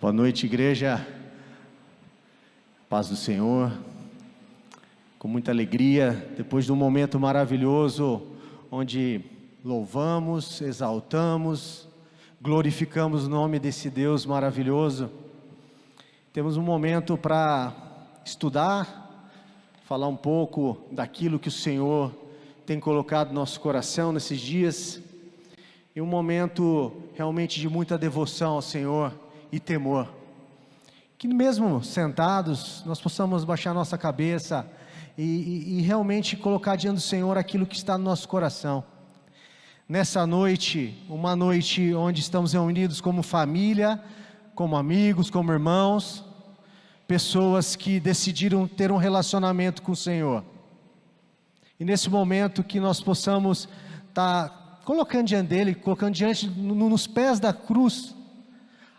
Boa noite, igreja. Paz do Senhor. Com muita alegria, depois de um momento maravilhoso, onde louvamos, exaltamos, glorificamos o nome desse Deus maravilhoso. Temos um momento para estudar, falar um pouco daquilo que o Senhor tem colocado no nosso coração nesses dias. E um momento realmente de muita devoção ao Senhor e temor. Que mesmo sentados, nós possamos baixar nossa cabeça e realmente colocar diante do Senhor aquilo que está no nosso coração. Nessa noite, uma noite onde estamos reunidos como família, como amigos, como irmãos, pessoas que decidiram ter um relacionamento com o Senhor. E nesse momento que nós possamos estar colocando diante dEle, colocando diante, nos pés da cruz,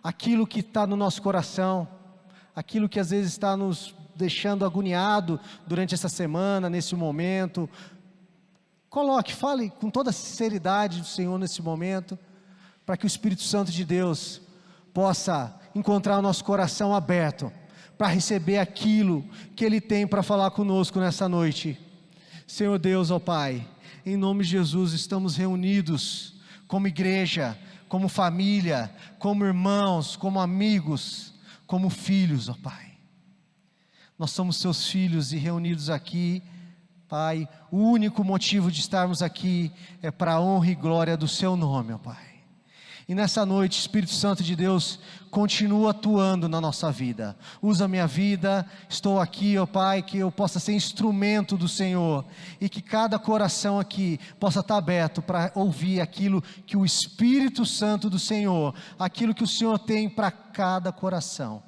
aquilo que está no nosso coração, aquilo que às vezes está nos deixando agoniado durante essa semana, nesse momento. Coloque, fale com toda a sinceridade do Senhor nesse momento, para que o Espírito Santo de Deus possa encontrar o nosso coração aberto, para receber aquilo que Ele tem para falar conosco nessa noite. Senhor Deus, ó Pai, em nome de Jesus estamos reunidos como igreja, como família, como irmãos, como amigos, como filhos, ó Pai. Nós somos Seus filhos e reunidos aqui, Pai, o único motivo de estarmos aqui é para a honra e glória do Seu nome, ó Pai. E nessa noite, Espírito Santo de Deus, continua atuando na nossa vida. Usa a minha vida, estou aqui, ó Pai, que eu possa ser instrumento do Senhor. E que cada coração aqui possa estar aberto para ouvir aquilo que o Espírito Santo do Senhor, aquilo que o Senhor tem para cada coração.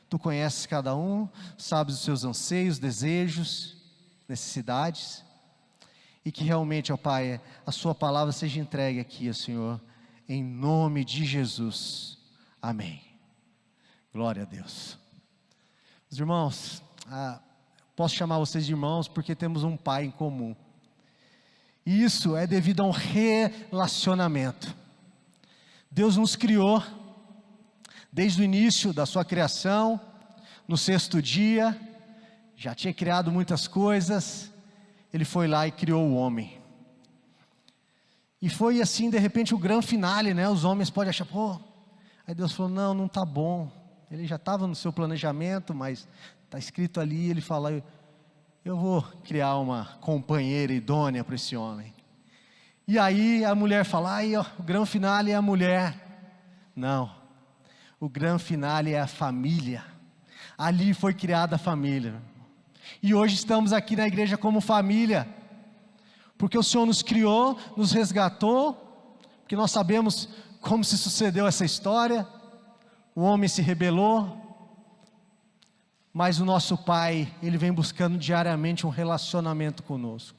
Tu conheces cada um, sabes os seus anseios, desejos, necessidades. E que realmente, ó Pai, a Sua palavra seja entregue aqui, ó Senhor, em nome de Jesus, amém. Glória a Deus. Os irmãos, posso chamar vocês de irmãos porque temos um Pai em comum. E isso é devido a um relacionamento. Deus nos criou, desde o início da sua criação, no sexto dia, já tinha criado muitas coisas, Ele foi lá e criou o homem. E foi assim, de repente, o grande finale, né? Os homens podem achar, pô. Aí Deus falou, não está bom. Ele já estava no seu planejamento, mas está escrito ali, Ele fala, eu vou criar uma companheira idônea para esse homem. E aí a mulher fala, o grande finale é a mulher. Não, o grande finale é a família. Ali foi criada a família. E hoje estamos aqui na igreja como família. Porque o Senhor nos criou, nos resgatou, porque nós sabemos como se sucedeu essa história. O homem se rebelou, mas o nosso Pai, Ele vem buscando diariamente um relacionamento conosco.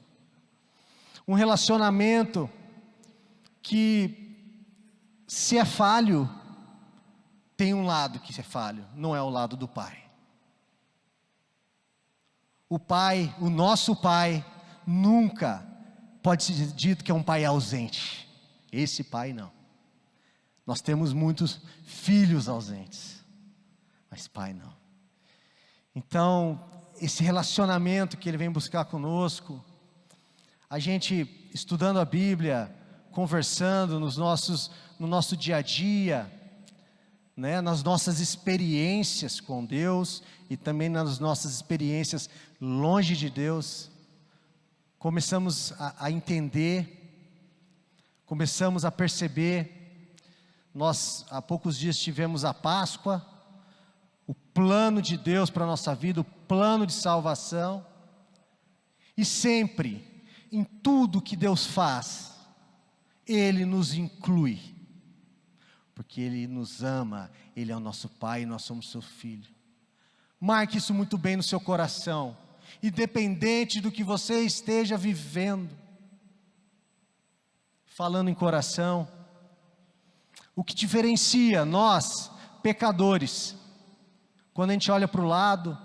Um relacionamento que, se é falho, tem um lado que é falho, não é o lado do Pai. O Pai, o nosso Pai, nunca pode ser dito que é um pai ausente. Esse pai não. Nós temos muitos filhos ausentes, mas pai não. Então, esse relacionamento que Ele vem buscar conosco, a gente estudando a Bíblia, conversando no nosso dia a dia, né, nas nossas experiências com Deus e também nas nossas experiências longe de Deus, começamos a entender, começamos a perceber. Nós há poucos dias tivemos a Páscoa, o plano de Deus para a nossa vida, o plano de salvação. E sempre, em tudo que Deus faz, Ele nos inclui, porque Ele nos ama, Ele é o nosso Pai e nós somos seu filho. Marque isso muito bem no seu coração. Independente do que você esteja vivendo, falando em coração, o que diferencia nós, pecadores, quando a gente olha para o lado,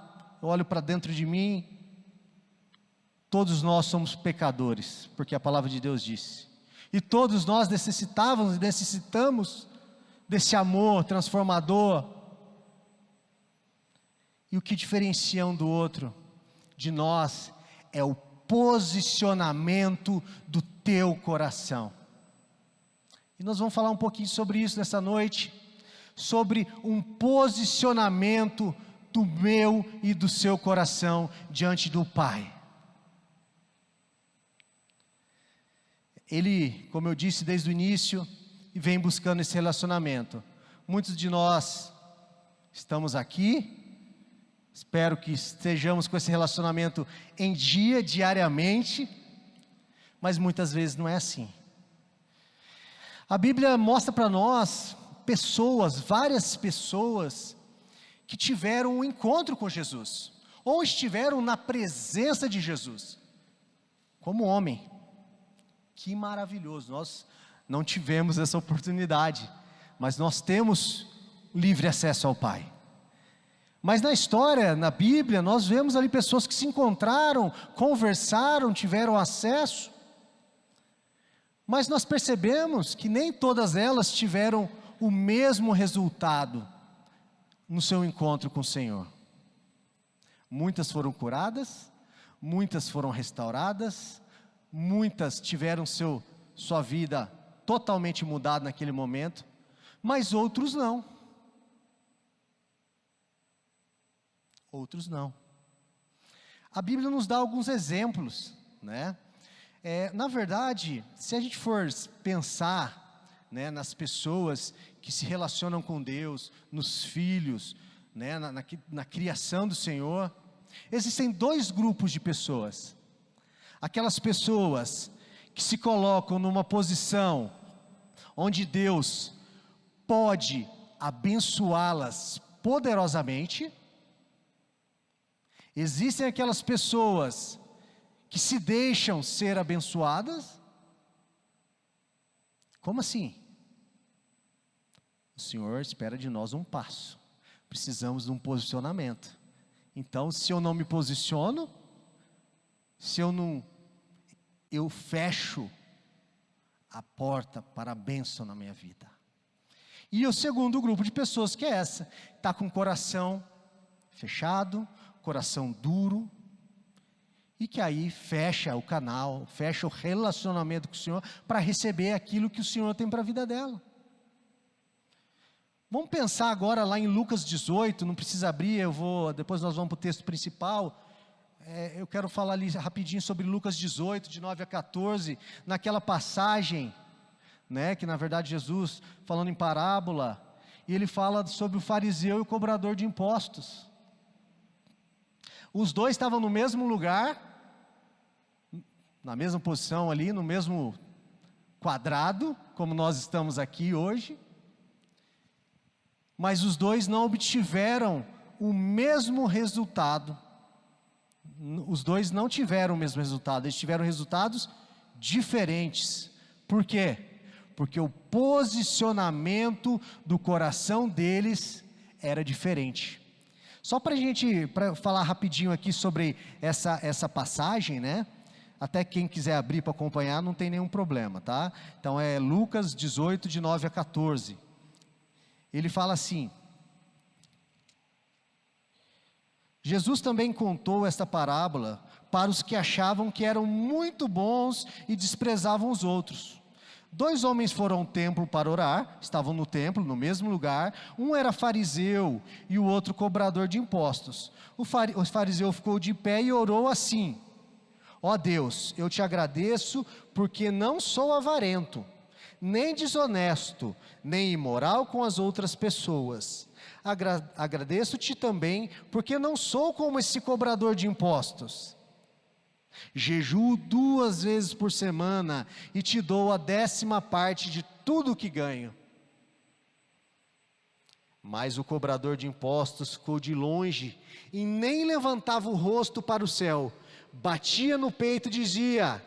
eu olho para dentro de mim, todos nós somos pecadores, porque a palavra de Deus disse, e todos nós necessitamos desse amor transformador, E o que diferencia um do outro, de nós, é o posicionamento do teu coração. E nós vamos falar um pouquinho sobre isso nessa noite, sobre um posicionamento do meu e do seu coração diante do Pai. Ele, como eu disse desde o início, vem buscando esse relacionamento. Muitos de nós estamos aqui, espero que estejamos com esse relacionamento em dia, diariamente, mas muitas vezes não é assim. A Bíblia mostra para nós pessoas, várias pessoas, que tiveram um encontro com Jesus, ou estiveram na presença de Jesus, como homem. Que maravilhoso, nós não tivemos essa oportunidade, mas nós temos livre acesso ao Pai. Mas na história, na Bíblia, nós vemos ali pessoas que se encontraram, conversaram, tiveram acesso, mas nós percebemos que nem todas elas tiveram o mesmo resultado no seu encontro com o Senhor. Muitas foram curadas, muitas foram restauradas, muitas tiveram sua vida totalmente mudada naquele momento, mas outros não. Outros não. A Bíblia nos dá alguns exemplos, né? Na verdade, se a gente for pensar, né, nas pessoas que se relacionam com Deus, nos filhos, né, na criação do Senhor, existem dois grupos de pessoas. Aquelas pessoas que se colocam numa posição onde Deus pode abençoá-las poderosamente. Existem aquelas pessoas que se deixam ser abençoadas. Como assim? O Senhor espera de nós um passo. Precisamos de um posicionamento. Então, se eu não me posiciono, eu fecho a porta para a bênção na minha vida. E o segundo grupo de pessoas, que é essa, está com o coração fechado, coração duro, e que aí fecha o canal, fecha o relacionamento com o Senhor, para receber aquilo que o Senhor tem para a vida dela. Vamos pensar agora lá em Lucas 18, não precisa abrir, depois nós vamos para o texto principal. Eu quero falar ali rapidinho sobre Lucas 18, de 9 a 14, naquela passagem, né, que na verdade Jesus, falando em parábola, e ele fala sobre o fariseu e o cobrador de impostos. Os dois estavam no mesmo lugar, na mesma posição ali, no mesmo quadrado, como nós estamos aqui hoje, mas os dois não obtiveram o mesmo resultado. Os dois não tiveram o mesmo resultado, eles tiveram resultados diferentes. Por quê? Porque o posicionamento do coração deles era diferente. Só para falar rapidinho aqui sobre essa passagem, né? Até quem quiser abrir para acompanhar não tem nenhum problema, tá? Então é Lucas 18, de 9 a 14. Ele fala assim: Jesus também contou esta parábola para os que achavam que eram muito bons e desprezavam os outros. 2 homens foram ao templo para orar, estavam no templo, no mesmo lugar. Um era fariseu e o outro cobrador de impostos. O fariseu ficou de pé e orou assim: ó Deus, eu te agradeço porque não sou avarento, nem desonesto, nem imoral com as outras pessoas. Agradeço-te também porque não sou como esse cobrador de impostos. Jejuo 2 vezes por semana e te dou a 10ª parte de tudo o que ganho. Mas o cobrador de impostos ficou de longe e nem levantava o rosto para o céu. Batia no peito e dizia: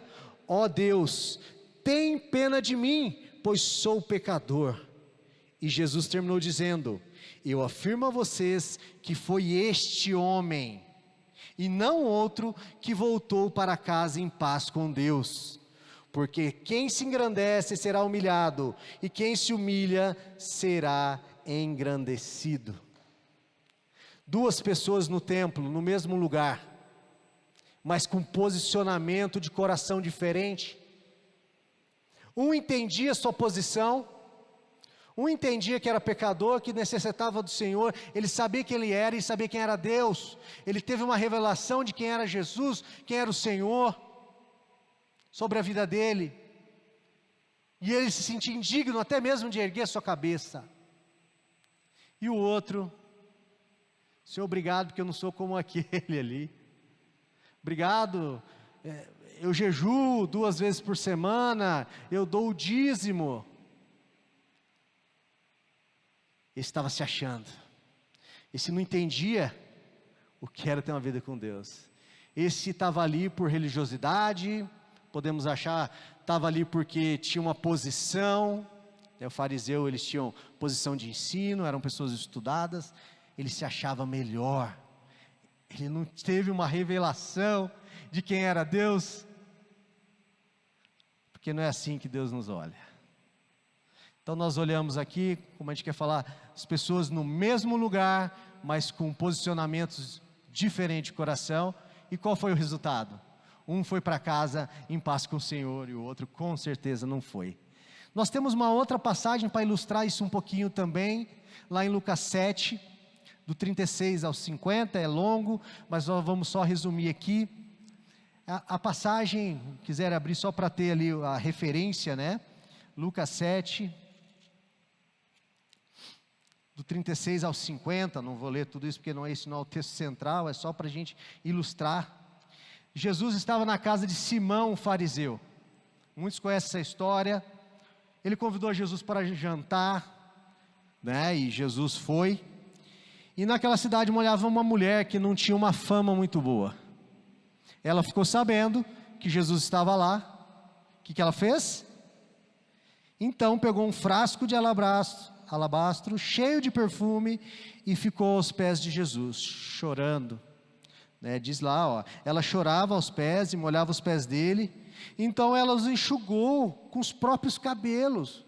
ó Deus, tem pena de mim, pois sou pecador. E Jesus terminou dizendo: eu afirmo a vocês que foi este homem, e não outro, que voltou para casa em paz com Deus. Porque quem se engrandece será humilhado, e quem se humilha será engrandecido. Duas pessoas no templo, no mesmo lugar, mas com posicionamento de coração diferente. Um entendia sua posição, um entendia que era pecador, que necessitava do Senhor, ele sabia quem ele era e sabia quem era Deus. Ele teve uma revelação de quem era Jesus, quem era o Senhor, sobre a vida dele. E ele se sentia indigno até mesmo de erguer sua cabeça. E o outro, Senhor, obrigado porque eu não sou como aquele ali. Obrigado, eu jejuo 2 vezes por semana, eu dou o dízimo. Esse estava se achando. Esse não entendia o que era ter uma vida com Deus. Esse estava ali por religiosidade, podemos achar, estava ali porque tinha uma posição. O fariseu, eles tinham posição de ensino, eram pessoas estudadas. Ele se achava melhor. Ele não teve uma revelação de quem era Deus. Porque não é assim que Deus nos olha. Então nós olhamos aqui, como a gente quer falar, as pessoas no mesmo lugar, mas com posicionamentos diferentes de coração. E qual foi o resultado? Um foi para casa em paz com o Senhor e o outro com certeza não foi. Nós temos uma outra passagem para ilustrar isso um pouquinho também, lá em Lucas 7, do 36 ao 50, é longo, mas nós vamos só resumir aqui. A passagem, quiser abrir só para ter ali a referência, né? Lucas 7, do 36 ao 50, não vou ler tudo isso porque não é isso, não é o texto central, é só para a gente ilustrar. Jesus estava na casa de Simão, o fariseu. Muitos conhecem essa história. Ele convidou Jesus para jantar, né? E Jesus foi. E naquela cidade morava uma mulher que não tinha uma fama muito boa. Ela ficou sabendo que Jesus estava lá. O que ela fez? Então pegou um frasco de alabastro cheio de perfume e ficou aos pés de Jesus, chorando. Diz lá, ó, ela chorava aos pés e molhava os pés dele. Então ela os enxugou com os próprios cabelos.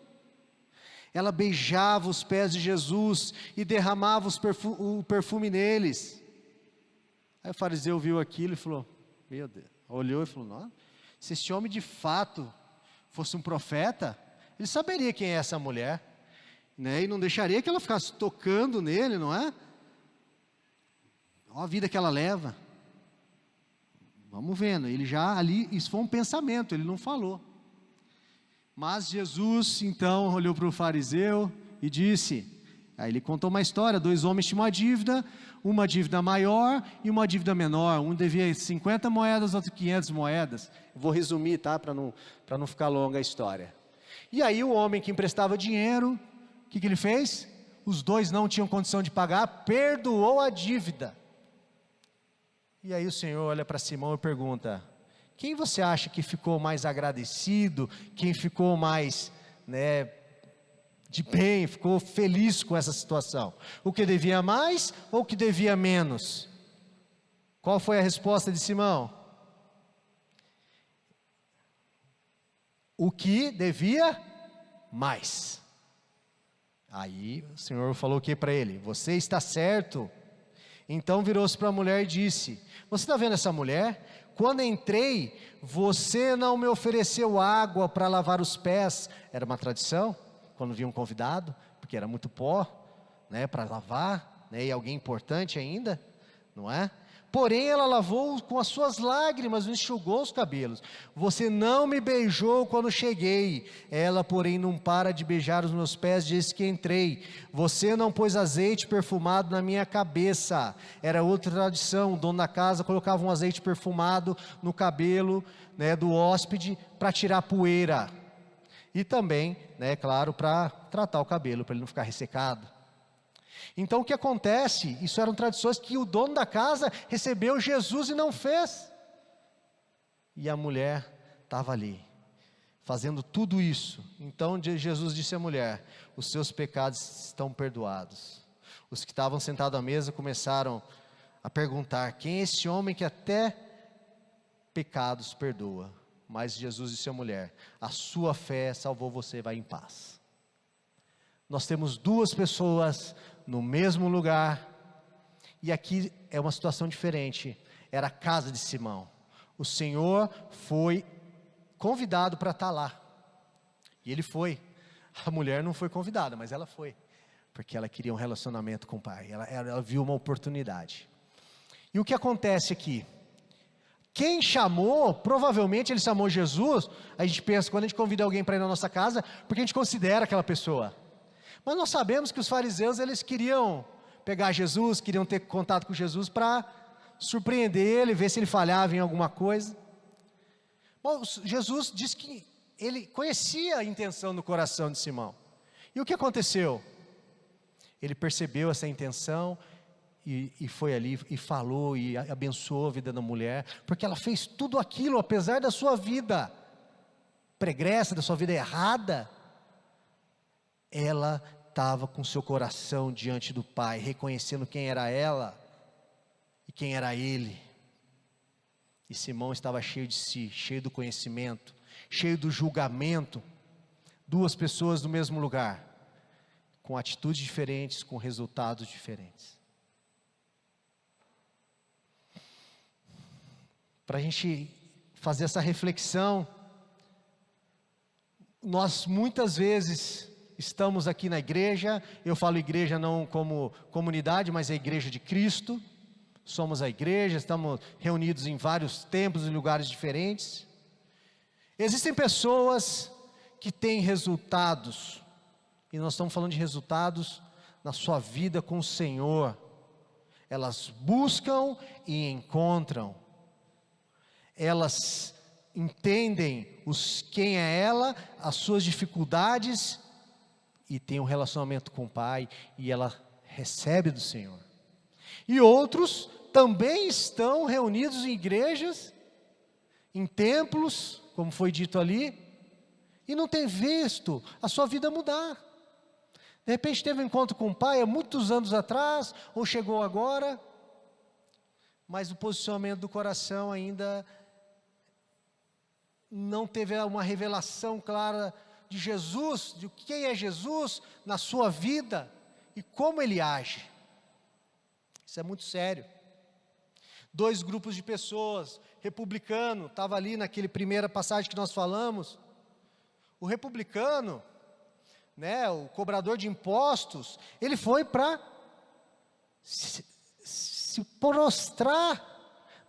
Ela beijava os pés de Jesus e derramava o perfume neles. Aí o fariseu viu aquilo e falou, meu Deus, olhou e falou, não, se esse homem de fato fosse um profeta, ele saberia quem é essa mulher, né? E não deixaria que ela ficasse tocando nele, não é? Olha a vida que ela leva. Vamos vendo, ele já ali, isso foi um pensamento, ele não falou. Mas Jesus então olhou para o fariseu e disse, aí ele contou uma história, 2 homens tinham uma dívida maior e uma dívida menor, um devia 50 moedas, outro 500 moedas, vou resumir, tá, para não ficar longa a história. E aí o homem que emprestava dinheiro, o que ele fez? Os 2 não tinham condição de pagar, perdoou a dívida. E aí o Senhor olha para Simão e pergunta, quem você acha que ficou mais agradecido, quem ficou mais, de bem, ficou feliz com essa situação? O que devia mais ou o que devia menos? Qual foi a resposta de Simão? O que devia mais. Aí o Senhor falou o que para ele? Você está certo. Então virou-se para a mulher e disse, você está vendo essa mulher? Quando entrei, você não me ofereceu água para lavar os pés. Era uma tradição, quando vinha um convidado, porque era muito pó, para lavar, e alguém importante ainda, não é? Porém ela lavou com as suas lágrimas, enxugou os cabelos. Você não me beijou quando cheguei. Ela porém não para de beijar os meus pés desde que entrei. Você não pôs azeite perfumado na minha cabeça. Era outra tradição, o dono da casa colocava um azeite perfumado no cabelo, do hóspede para tirar poeira. E também, claro, para tratar o cabelo, para ele não ficar ressecado. Então o que acontece? Isso eram tradições que o dono da casa recebeu Jesus e não fez. E a mulher estava ali, fazendo tudo isso. Então Jesus disse à mulher, os seus pecados estão perdoados. Os que estavam sentados à mesa começaram a perguntar, quem é esse homem que até pecados perdoa? Mas Jesus disse à mulher, a sua fé salvou você, vai em paz. Nós temos 2 pessoas no mesmo lugar, E aqui é uma situação diferente, era a casa de Simão. O Senhor foi convidado para estar lá, e ele foi. A mulher não foi convidada, mas ela foi, porque ela queria um relacionamento com o Pai, ela viu uma oportunidade. E o que acontece aqui? Quem chamou, provavelmente ele chamou Jesus. A gente pensa, quando a gente convida alguém para ir na nossa casa, porque a gente considera aquela pessoa. Mas nós sabemos que os fariseus, eles queriam pegar Jesus, queriam ter contato com Jesus para surpreender ele, ver se ele falhava em alguma coisa. Bom, Jesus disse que ele conhecia a intenção do coração de Simão. E o que aconteceu? Ele percebeu essa intenção e foi ali e falou e abençoou a vida da mulher, porque ela fez tudo aquilo, apesar da sua vida pregressa, da sua vida errada, ela estava com seu coração diante do Pai, reconhecendo quem era ela e quem era ele. E Simão estava cheio de si, cheio do conhecimento, cheio do julgamento. Duas pessoas no mesmo lugar, com atitudes diferentes, com resultados diferentes. Para a gente fazer essa reflexão, nós muitas vezes estamos aqui na igreja, eu falo igreja não como comunidade, mas a igreja de Cristo, somos a igreja, estamos reunidos em vários templos e lugares diferentes. Existem pessoas que têm resultados, e nós estamos falando de resultados na sua vida com o Senhor. Elas buscam e encontram, elas entendem quem é ela, as suas dificuldades, e tem um relacionamento com o Pai, e ela recebe do Senhor. E outros também estão reunidos em igrejas, em templos, como foi dito ali, e não tem visto a sua vida mudar. De repente teve um encontro com o Pai há muitos anos atrás, ou chegou agora, mas o posicionamento do coração ainda não teve uma revelação clara de Jesus, de quem é Jesus na sua vida e como Ele age. Isso é muito sério. Dois grupos de pessoas, republicano, estava ali naquele primeira passagem que nós falamos. O republicano, né, o cobrador de impostos, ele foi para se prostrar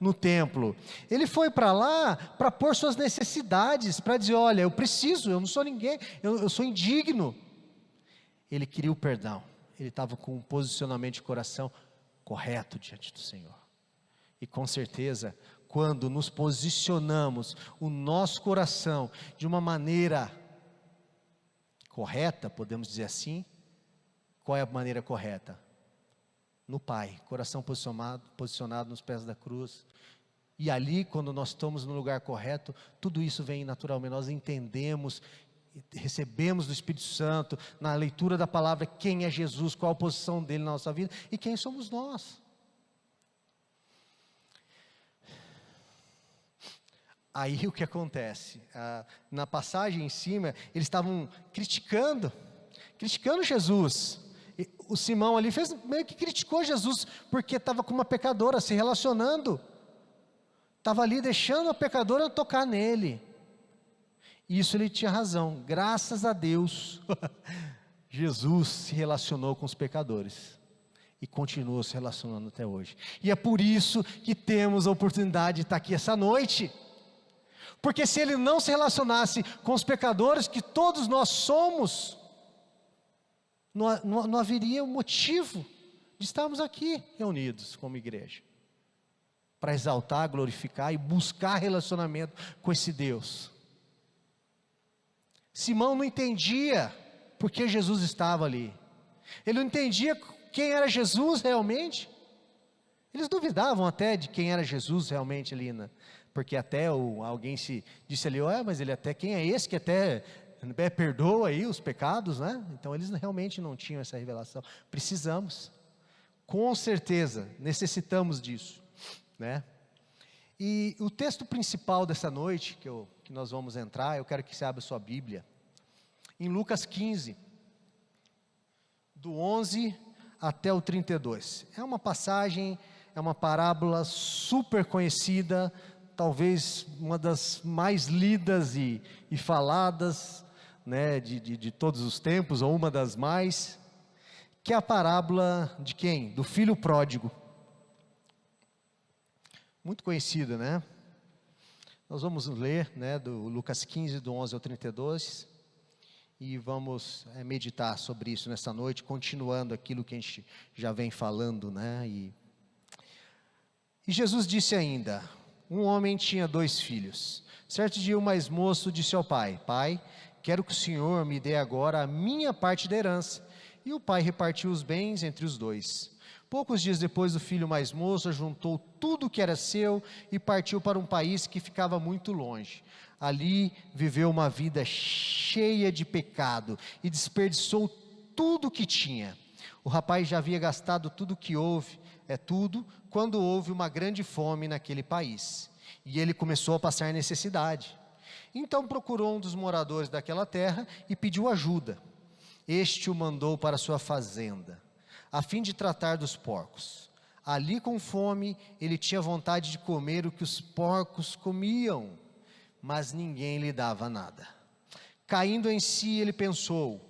no templo. Ele foi para lá para pôr suas necessidades, para dizer, olha, eu preciso, eu não sou ninguém, eu sou indigno. Ele queria o perdão, ele estava com um posicionamento de coração correto diante do Senhor. E com certeza, quando nos posicionamos o nosso coração de uma maneira correta, podemos dizer assim, qual é a maneira correta? No Pai, coração posicionado nos pés da cruz. E ali, quando nós estamos no lugar correto, tudo isso vem naturalmente, nós entendemos, recebemos do Espírito Santo, na leitura da palavra, quem é Jesus, qual a posição dele na nossa vida, e quem somos nós. Aí o que acontece? Na passagem em cima, eles estavam criticando Jesus. O Simão ali meio que criticou Jesus, porque estava com uma pecadora se relacionando, estava ali deixando a pecadora tocar nele. E isso ele tinha razão, graças a Deus, Jesus se relacionou com os pecadores, e continua se relacionando até hoje. E é por isso que temos a oportunidade de estar aqui essa noite, porque se ele não se relacionasse com os pecadores, que todos nós somos, não haveria um motivo de estarmos aqui reunidos como igreja, para exaltar, glorificar e buscar relacionamento com esse Deus. Simão não entendia porque Jesus estava ali, ele não entendia quem era Jesus realmente, eles duvidavam até de quem era Jesus realmente ali, né? Porque até alguém se disse ali, mas ele até, quem é esse que até perdoa aí os pecados, né? Então eles realmente não tinham essa revelação. Precisamos, com certeza, necessitamos disso, né? E o texto principal dessa noite, que nós vamos entrar, eu quero que você abra sua Bíblia, em Lucas 15, do 11 até o 32. É uma passagem, é uma parábola super conhecida, talvez uma das mais lidas e faladas, né, de todos os tempos, ou uma das mais, que é a parábola de quem? Do filho pródigo. Muito conhecida, né? Nós vamos ler, né, do Lucas 15, do 11 ao 32, e vamos meditar sobre isso nessa noite, continuando aquilo que a gente já vem falando, né? E Jesus disse ainda: um homem tinha 2 filhos. Certo dia o mais moço disse ao pai: Pai, quero que o Senhor me dê agora a minha parte da herança. E o pai repartiu os bens entre os 2. Poucos dias depois, o filho mais moço juntou tudo o que era seu e partiu para um país que ficava muito longe. Ali viveu uma vida cheia de pecado e desperdiçou tudo o que tinha. O rapaz já havia gastado tudo o que houve, quando houve uma grande fome naquele país. E ele começou a passar necessidade. Então procurou um dos moradores daquela terra e pediu ajuda. Este o mandou para sua fazenda, a fim de tratar dos porcos. Ali com fome, ele tinha vontade de comer o que os porcos comiam, mas ninguém lhe dava nada. Caindo em si, ele pensou: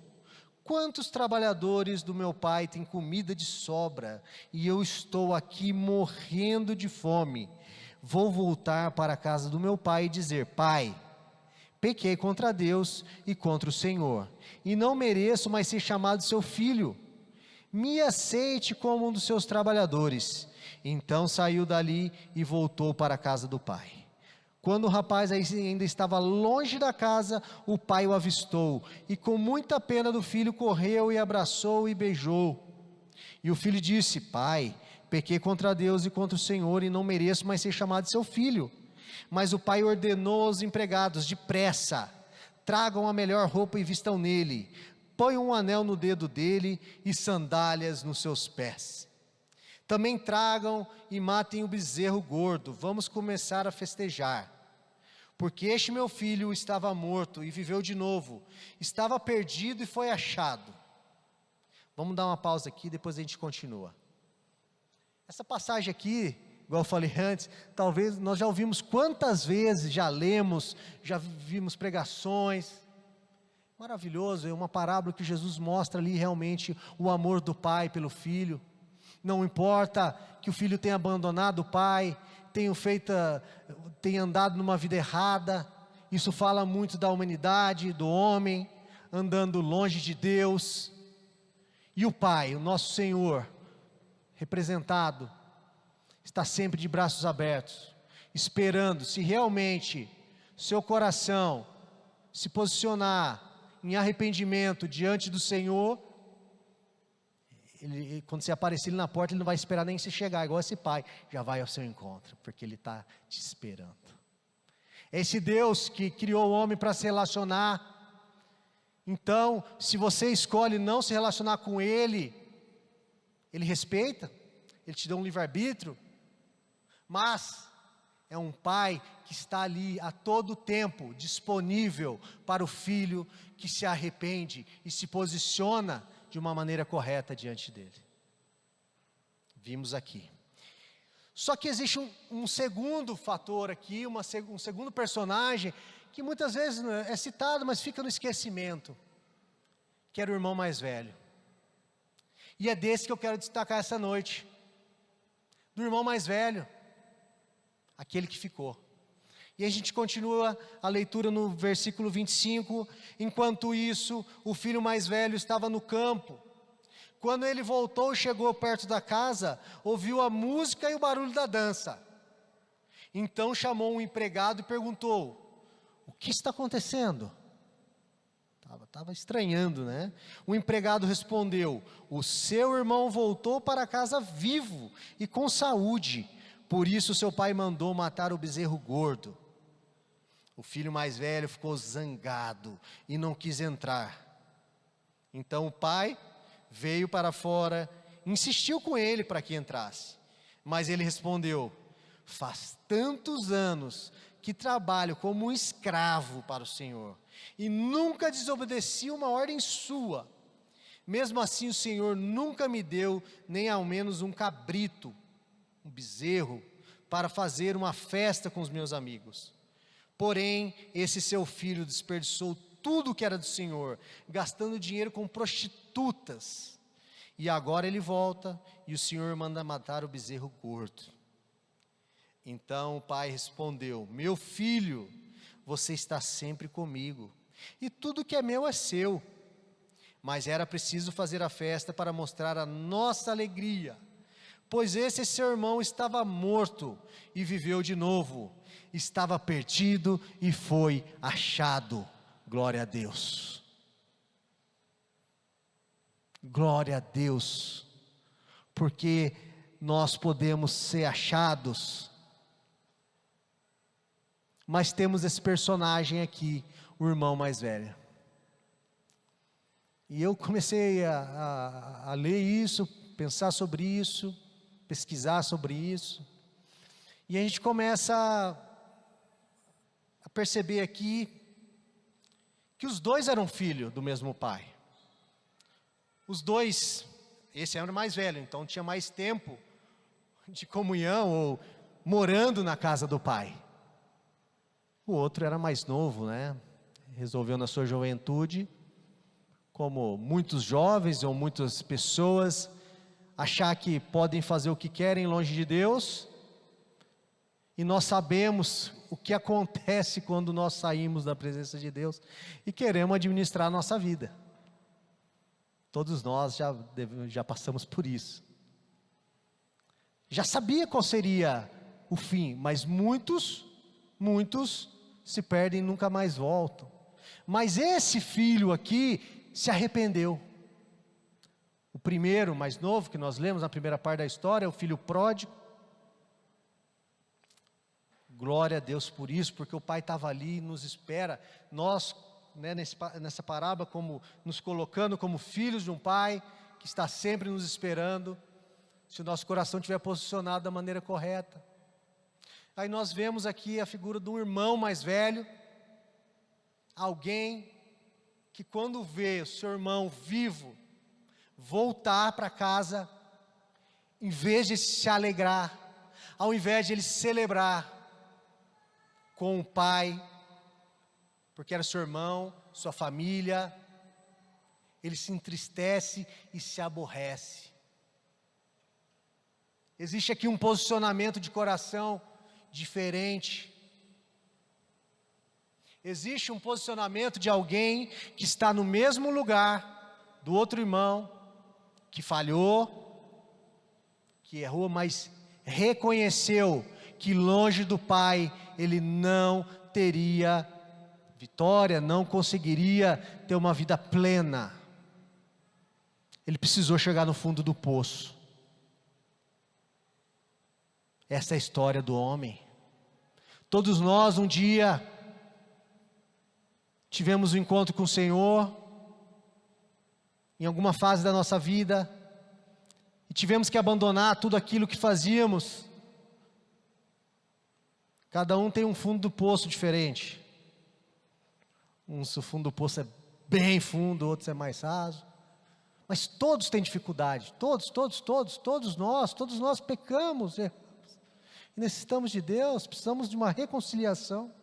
quantos trabalhadores do meu pai têm comida de sobra, e eu estou aqui morrendo de fome. Vou voltar para a casa do meu pai e dizer: Pai, pequei contra Deus e contra o Senhor, e não mereço mais ser chamado seu filho. Me aceite como um dos seus trabalhadores. Então saiu dali e voltou para a casa do pai. Quando o rapaz ainda estava longe da casa, o pai o avistou, e com muita pena do filho, correu e abraçou e beijou. E o filho disse: Pai, pequei contra Deus e contra o Senhor, e não mereço mais ser chamado seu filho. Mas o pai ordenou aos empregados: depressa, tragam a melhor roupa e vistam nele, ponham um anel no dedo dele e sandálias nos seus pés. Também tragam e matem o bezerro gordo, vamos começar a festejar. Porque este meu filho estava morto e viveu de novo, estava perdido e foi achado. Vamos dar uma pausa aqui, depois a gente continua. Essa passagem aqui, igual eu falei antes, talvez nós já ouvimos quantas vezes, já lemos, já vimos pregações. Maravilhoso, é uma parábola que Jesus mostra ali realmente o amor do pai pelo filho. Não importa que o filho tenha abandonado o pai, tenha andado numa vida errada, isso fala muito da humanidade, do homem, andando longe de Deus. E o pai, o nosso Senhor, representado, está sempre de braços abertos, esperando, se realmente seu coração se posicionar em arrependimento diante do Senhor, quando você aparecer ele na porta, ele não vai esperar nem se chegar, igual esse pai, já vai ao seu encontro, porque ele está te esperando. Esse Deus que criou o homem para se relacionar, então, se você escolhe não se relacionar com Ele, Ele respeita, Ele te dá um livre-arbítrio, mas é um pai que está ali a todo tempo, disponível para o filho que se arrepende e se posiciona de uma maneira correta diante dele. Vimos aqui. Só que existe um segundo fator aqui, um segundo personagem, que muitas vezes é citado, mas fica no esquecimento, que era o irmão mais velho. E é desse que eu quero destacar essa noite, do irmão mais velho, aquele que ficou. E a gente continua a leitura no versículo 25, enquanto isso, o filho mais velho estava no campo. Quando ele voltou, chegou perto da casa, ouviu a música e o barulho da dança. Então chamou um empregado e perguntou: o que está acontecendo? Estava estranhando, né? O empregado respondeu: o seu irmão voltou para casa vivo e com saúde, por isso seu pai mandou matar o bezerro gordo. O filho mais velho ficou zangado e não quis entrar. Então o pai veio para fora, insistiu com ele para que entrasse. Mas ele respondeu: faz tantos anos que trabalho como um escravo para o Senhor, e nunca desobedeci uma ordem sua. Mesmo assim o Senhor nunca me deu nem ao menos um cabrito, um bezerro, para fazer uma festa com os meus amigos. Porém, esse seu filho desperdiçou tudo que era do Senhor, gastando dinheiro com prostitutas. E agora ele volta e o Senhor manda matar o bezerro gordo. Então o pai respondeu: meu filho, você está sempre comigo, e tudo que é meu é seu. Mas era preciso fazer a festa para mostrar a nossa alegria, pois esse seu irmão estava morto e viveu de novo, estava perdido e foi achado. Glória a Deus. Glória a Deus, porque nós podemos ser achados. Mas temos esse personagem aqui, o irmão mais velho. E eu comecei a ler isso, pensar sobre isso, pesquisar sobre isso. E a gente começa a perceber aqui que os dois eram filhos do mesmo pai. Os dois, esse era o mais velho, então tinha mais tempo de comunhão ou morando na casa do pai. O outro era mais novo, né? Resolveu na sua juventude, como muitos jovens ou muitas pessoas, achar que podem fazer o que querem longe de Deus. E nós sabemos o que acontece quando nós saímos da presença de Deus e queremos administrar a nossa vida. Todos nós já passamos por isso. Já sabia qual seria o fim, mas muitos se perdem e nunca mais voltam. Mas esse filho aqui se arrependeu. O primeiro, mais novo, que nós lemos na primeira parte da história, é o filho pródigo. Glória a Deus por isso, porque o pai estava ali e nos espera. Nós, nessa parábola, como nos colocando como filhos de um pai que está sempre nos esperando, se o nosso coração estiver posicionado da maneira correta. Aí nós vemos aqui a figura de um irmão mais velho, alguém que quando vê o seu irmão vivo voltar para casa, em vez de se alegrar, ao invés de ele celebrar com o pai, porque era seu irmão, sua família, ele se entristece e se aborrece. Existe aqui um posicionamento de coração diferente. Existe um posicionamento de alguém que está no mesmo lugar do outro irmão, que falhou, que errou, mas reconheceu que longe do pai ele não teria vitória, não conseguiria ter uma vida plena. Ele precisou chegar no fundo do poço. Essa é a história do homem. Todos nós um dia tivemos um encontro com o Senhor, em alguma fase da nossa vida, e tivemos que abandonar tudo aquilo que fazíamos. Cada um tem um fundo do poço diferente. O fundo do poço é bem fundo, outros é mais raso. Mas todos têm dificuldade, todos nós pecamos, erramos. E necessitamos de Deus, precisamos de uma reconciliação.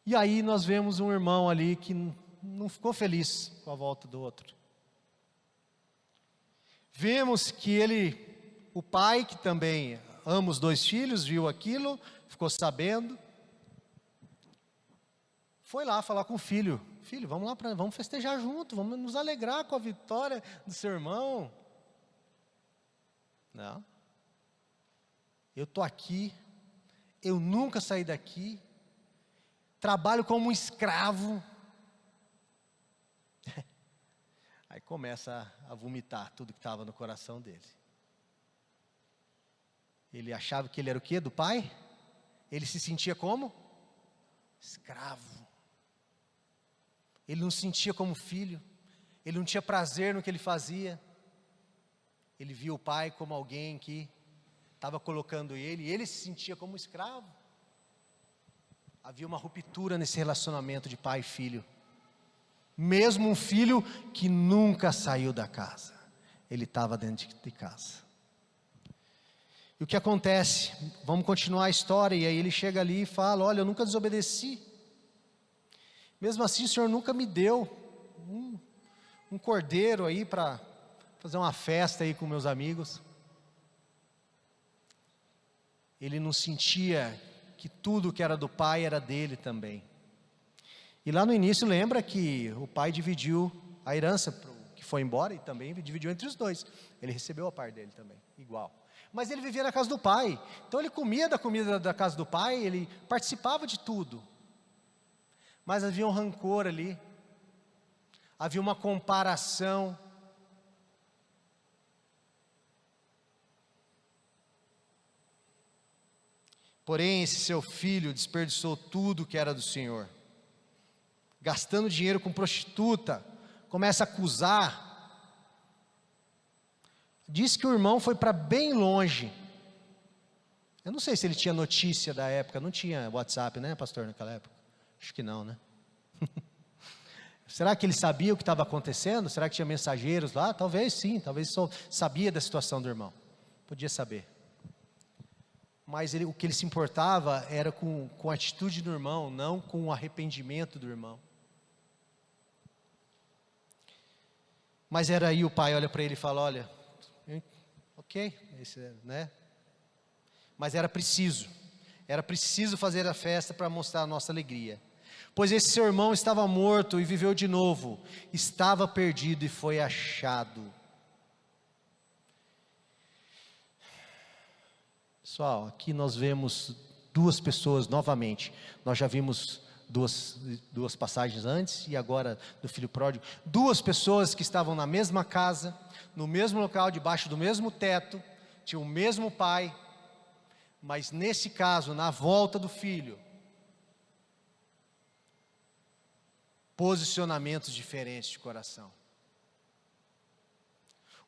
E aí nós vemos um irmão ali que não ficou feliz com a volta do outro. Vemos que o pai, que também ama os dois filhos, viu aquilo, ficou sabendo, foi lá falar com o filho: filho, vamos lá, vamos festejar junto, vamos nos alegrar com a vitória do seu irmão. Não, eu estou aqui, eu nunca saí daqui, trabalho como um escravo. Aí começa a vomitar tudo que estava no coração dele. Ele achava que ele era o quê? Do pai? Ele se sentia como? Escravo. Ele não se sentia como filho. Ele não tinha prazer no que ele fazia. Ele via o pai como alguém que estava colocando ele, e ele se sentia como escravo. Havia uma ruptura nesse relacionamento de pai e filho. Mesmo um filho que nunca saiu da casa, ele estava dentro de casa. E o que acontece? Vamos continuar a história, e aí ele chega ali e fala: olha, eu nunca desobedeci. Mesmo assim o Senhor nunca me deu um cordeiro aí para fazer uma festa aí com meus amigos. Ele não sentia que tudo que era do pai era dele também. E lá no início lembra que o pai dividiu a herança pro que foi embora e também dividiu entre os dois. Ele recebeu a parte dele também, igual. Mas ele vivia na casa do pai, então ele comia da comida da casa do pai, ele participava de tudo. Mas havia um rancor ali, havia uma comparação. Porém, esse seu filho desperdiçou tudo que era do Senhor, gastando dinheiro com prostituta, começa a acusar. Diz que o irmão foi para bem longe. Eu não sei se ele tinha notícia da época, não tinha WhatsApp, né, pastor, naquela época? Acho que não, né? Será que ele sabia o que estava acontecendo? Será que tinha mensageiros lá? Talvez sim, talvez só sabia da situação do irmão. Podia saber. Mas o que ele se importava era com a atitude do irmão, não com o arrependimento do irmão. Mas era aí o pai olha para ele e fala: olha, ok, né? Mas era preciso fazer a festa para mostrar a nossa alegria. Pois esse seu irmão estava morto e viveu de novo, estava perdido e foi achado. Pessoal, aqui nós vemos duas pessoas novamente. Nós já vimos duas passagens antes e agora do filho pródigo. Duas pessoas que estavam na mesma casa, no mesmo local, debaixo do mesmo teto, tinham o mesmo pai, mas nesse caso, na volta do filho, posicionamentos diferentes de coração.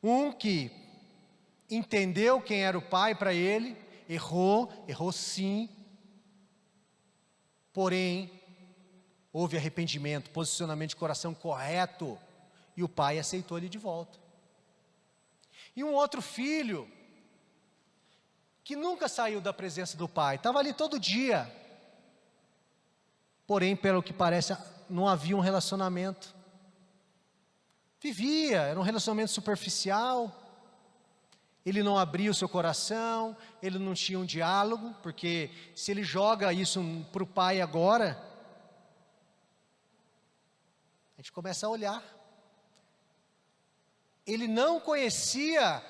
Um que entendeu quem era o pai para ele, errou sim, porém, houve arrependimento, posicionamento de coração correto, e o pai aceitou ele de volta. E um outro filho, que nunca saiu da presença do pai, estava ali todo dia, porém, pelo que parece, não havia um relacionamento. Vivia, era um relacionamento superficial, ele não abria o seu coração, ele não tinha um diálogo, porque se ele joga isso para o pai agora, a gente começa a olhar. Ele não conhecia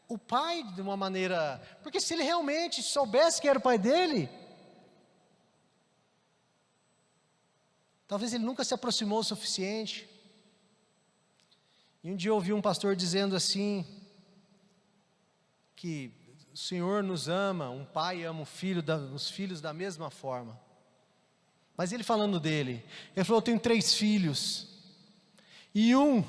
o pai de uma maneira, porque se ele realmente soubesse que era o pai dele, talvez ele nunca se aproximou o suficiente. E um dia eu ouvi um pastor dizendo assim, que o Senhor nos ama, um pai ama os filhos da mesma forma. Mas ele falando dele, ele falou: eu tenho 3 filhos, e um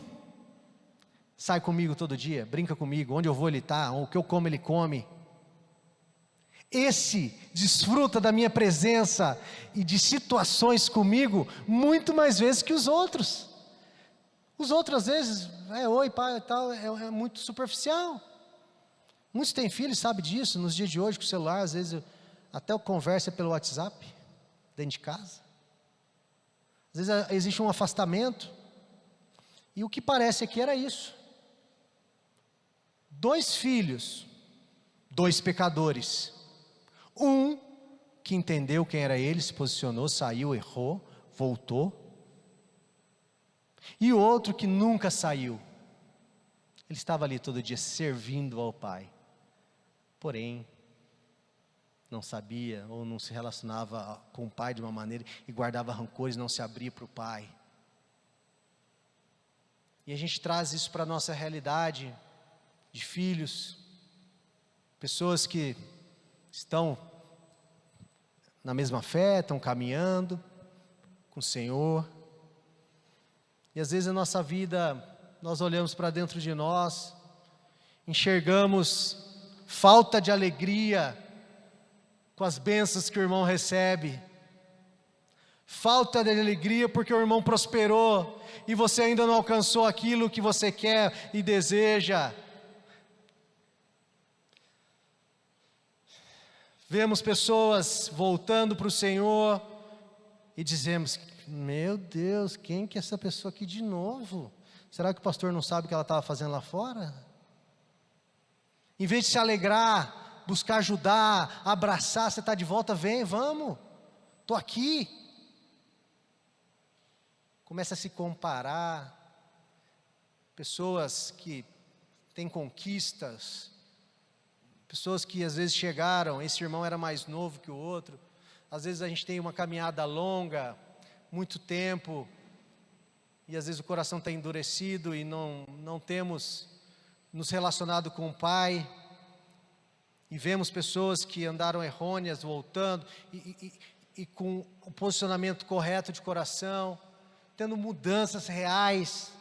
sai comigo todo dia, brinca comigo, onde eu vou ele está, o que eu como ele come. Esse desfruta da minha presença e de situações comigo muito mais vezes que os outros. Os outros às vezes, oi pai e tal, é muito superficial. Muitos têm filhos, sabem disso, nos dias de hoje com o celular, às vezes até conversa pelo WhatsApp, dentro de casa. Às vezes existe um afastamento, e o que parece aqui era isso. 2 filhos, 2 pecadores. Um que entendeu quem era ele, se posicionou, saiu, errou, voltou. E o outro que nunca saiu. Ele estava ali todo dia servindo ao pai. Porém, não sabia ou não se relacionava com o pai de uma maneira e guardava rancores, não se abria para o pai. E a gente traz isso para a nossa realidade de filhos, pessoas que estão na mesma fé, estão caminhando com o Senhor. E às vezes a nossa vida, nós olhamos para dentro de nós, enxergamos falta de alegria com as bênçãos que o irmão recebe, falta de alegria porque o irmão prosperou e você ainda não alcançou aquilo que você quer e deseja. Vemos pessoas voltando para o Senhor e dizemos: meu Deus, quem que é essa pessoa aqui de novo? Será que o pastor não sabe o que ela estava fazendo lá fora? Em vez de se alegrar, buscar ajudar, abraçar, você está de volta, vem, vamos, estou aqui. Começa a se comparar, pessoas que têm conquistas, pessoas que às vezes chegaram, esse irmão era mais novo que o outro, às vezes a gente tem uma caminhada longa, muito tempo, e às vezes o coração está endurecido e não temos nos relacionado com o Pai, e vemos pessoas que andaram errôneas voltando, e com o posicionamento correto de coração, tendo mudanças reais,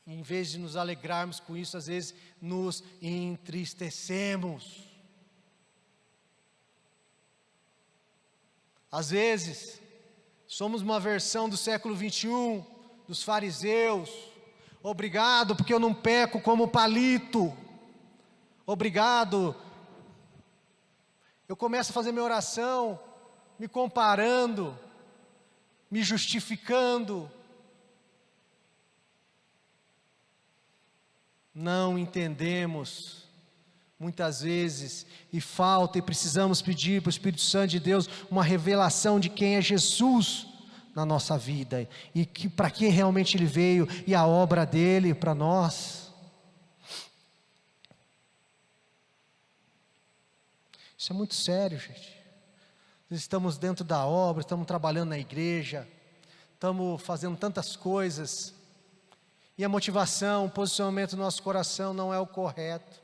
e em vez de nos alegrarmos com isso, às vezes nos entristecemos. Às vezes, somos uma versão do século 21, dos fariseus. Obrigado porque eu não peco como palito. Obrigado. Eu começo a fazer minha oração, me comparando, me justificando. Não entendemos, muitas vezes, e falta, e precisamos pedir para o Espírito Santo de Deus uma revelação de quem é Jesus na nossa vida, e para que realmente Ele veio, e a obra dEle para nós. Isso é muito sério, gente. Nós estamos dentro da obra, estamos trabalhando na igreja, estamos fazendo tantas coisas, e a motivação, o posicionamento do nosso coração não é o correto,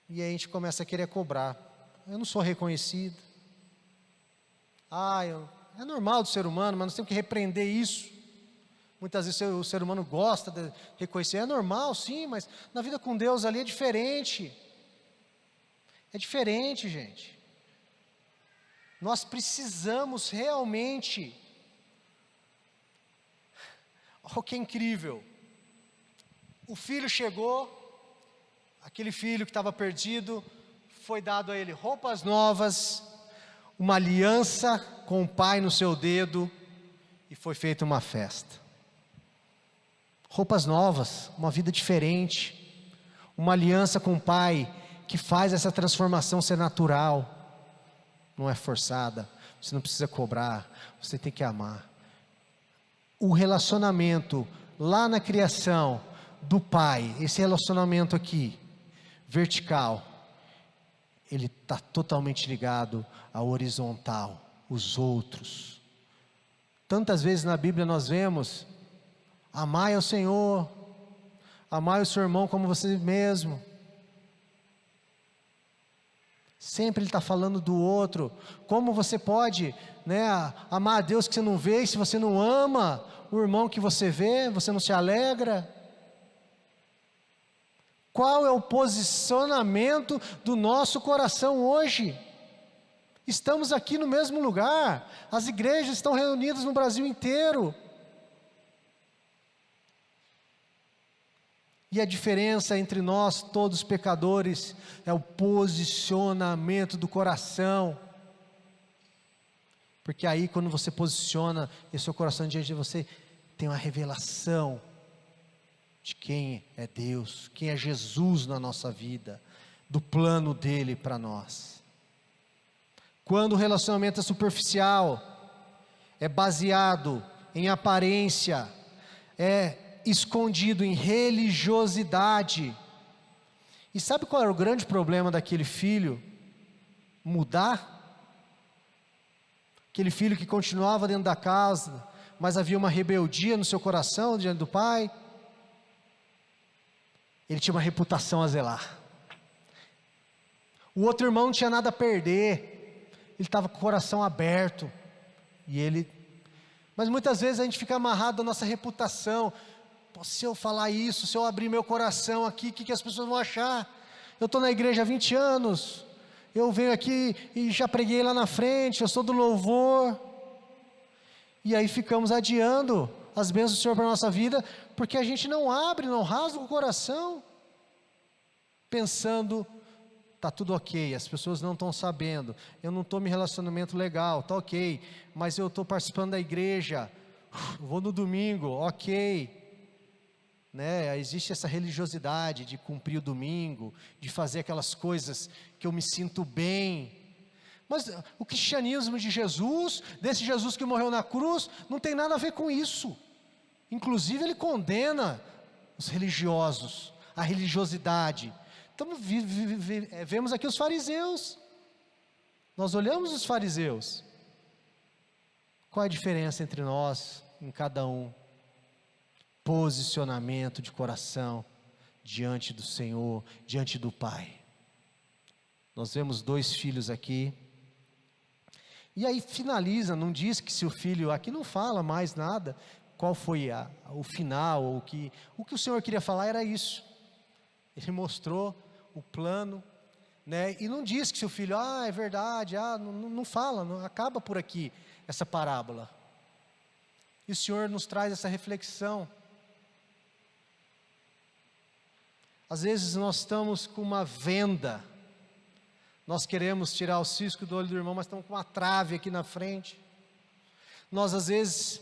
e aí a gente começa a querer cobrar. Eu não sou reconhecido. É normal do ser humano, mas nós temos que repreender isso. Muitas vezes o ser humano gosta de reconhecer, é normal sim, mas na vida com Deus ali é diferente. É diferente, gente. Nós precisamos realmente. Olha o que é incrível. O filho chegou, aquele filho que estava perdido, foi dado a ele roupas novas, uma aliança com o pai no seu dedo, e foi feita uma festa. Roupas novas, uma vida diferente, uma aliança com o pai, que faz essa transformação ser natural, não é forçada, você não precisa cobrar, você tem que amar. O relacionamento lá na criação do pai, esse relacionamento aqui, vertical, ele está totalmente ligado ao horizontal, os outros. Tantas vezes na Bíblia nós vemos: amai ao Senhor, amai o seu irmão como você mesmo. Sempre Ele está falando do outro. Como você pode, amar a Deus que você não vê, e se você não ama o irmão que você vê, você não se alegra? Qual é o posicionamento do nosso coração hoje? Estamos aqui no mesmo lugar, as igrejas estão reunidas no Brasil inteiro. E a diferença entre nós, todos pecadores, é o posicionamento do coração. Porque aí, quando você posiciona esse seu coração diante de você, tem uma revelação de quem é Deus, quem é Jesus na nossa vida, do plano dele para nós. Quando o relacionamento é superficial, é baseado em aparência, é escondido em religiosidade. E sabe qual era o grande problema daquele filho? Mudar? Aquele filho que continuava dentro da casa, mas havia uma rebeldia no seu coração diante do pai. Ele tinha uma reputação a zelar. O outro irmão não tinha nada a perder, ele estava com o coração aberto, mas muitas vezes a gente fica amarrado à nossa reputação. Se eu falar isso, se eu abrir meu coração aqui, o que as pessoas vão achar? Eu estou na igreja há 20 anos, eu venho aqui e já preguei lá na frente, eu sou do louvor. E aí ficamos adiando as bênçãos do Senhor para a nossa vida, porque a gente não abre, não rasga o coração, pensando, está tudo ok, as pessoas não estão sabendo, eu não estou me relacionamento legal, está ok, mas eu estou participando da igreja, vou no domingo, ok. Né? Existe essa religiosidade de cumprir o domingo, de fazer aquelas coisas que eu me sinto bem. Mas o cristianismo de Jesus, desse Jesus que morreu na cruz, não tem nada a ver com isso. Inclusive ele condena os religiosos, a religiosidade. Então vemos aqui os fariseus. Nós olhamos os fariseus. Qual é a diferença entre nós, em cada um? Posicionamento de coração diante do Senhor, diante do Pai. Nós vemos 2 filhos aqui. E aí finaliza, não diz que se o filho, aqui não fala mais nada, qual foi o final, o que o Senhor queria falar era isso. Ele mostrou o plano, né? E não diz que se o filho, é verdade, não fala, não acaba por aqui essa parábola. E o Senhor nos traz essa reflexão. Às vezes nós estamos com uma venda, nós queremos tirar o cisco do olho do irmão, mas estamos com uma trave aqui na frente. Nós às vezes